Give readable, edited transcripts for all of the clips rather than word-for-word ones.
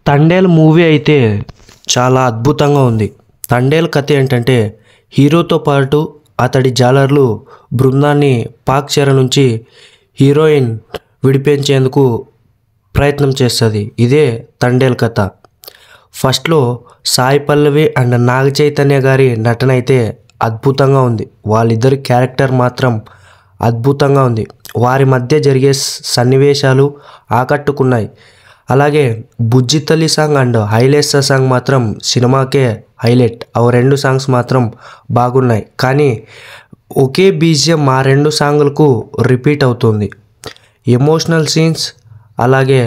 Thandel movie అయితే చాలా అద్భుతంగా ఉంది. తండేల్ కథ ఏంటంటే హీరోతో పాటు అతడి జాలర్లు బృందాన్ని పాక్ చెర నుంచి హీరోయిన్ విడిపించేందుకు ప్రయత్నం చేస్తుంది. ఇదే తండేల్ కథ. ఫస్ట్లో సాయి పల్లవి అండ్ నాగ చైతన్య గారి నటన అయితే అద్భుతంగా ఉంది. వాళ్ళిద్దరి క్యారెక్టర్ మాత్రం అద్భుతంగా ఉంది. వారి మధ్య జరిగే సన్నివేశాలు ఆకట్టుకున్నాయి. అలాగే బుజ్జితల్లి సాంగ్ అండ్ హైలేసా సాంగ్ మాత్రం సినిమాకే హైలైట్. ఆ రెండు సాంగ్స్ మాత్రం బాగున్నాయి. కానీ ఒకే బీజిఎం ఆ రెండు సాంగులకు రిపీట్ అవుతుంది. ఎమోషనల్ సీన్స్ అలాగే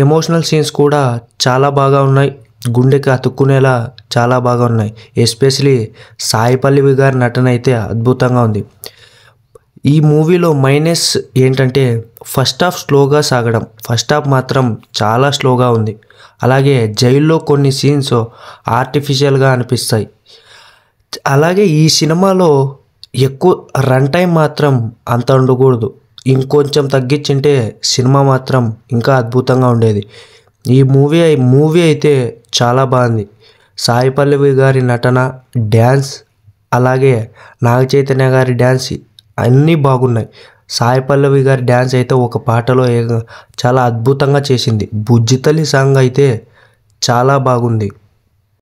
ఎమోషనల్ సీన్స్ కూడా చాలా బాగా ఉన్నాయి. గుండెకి అతుక్కునేలా చాలా బాగా ఉన్నాయి. ఎస్పెషలీ సాయి పల్లవి గారి నటన అయితే అద్భుతంగా ఉంది. ఈ మూవీలో మైనస్ ఏంటంటే ఫస్ట్ హాఫ్ స్లోగా సాగడం. ఫస్ట్ హాఫ్ మాత్రం చాలా స్లోగా ఉంది. అలాగే జైల్లో కొన్ని సీన్స్ ఆర్టిఫిషియల్గా అనిపిస్తాయి. అలాగే ఈ సినిమాలో ఎక్కువ రన్ టైం మాత్రం అంత ఉండకూడదు. ఇంకొంచెం తగ్గించింటే సినిమా మాత్రం ఇంకా అద్భుతంగా ఉండేది. ఈ మూవీ అయితే చాలా బాగుంది. సాయి పల్లవి గారి నటన, డ్యాన్స్, అలాగే నాగ చైతన్య గారి డ్యాన్స్ అన్నీ బాగున్నాయి. సాయి పల్లవి గారి డ్యాన్స్ అయితే ఒక పాటలో చాలా అద్భుతంగా చేసింది. బుజ్జితల్లి సాంగ్ అయితే చాలా బాగుంది.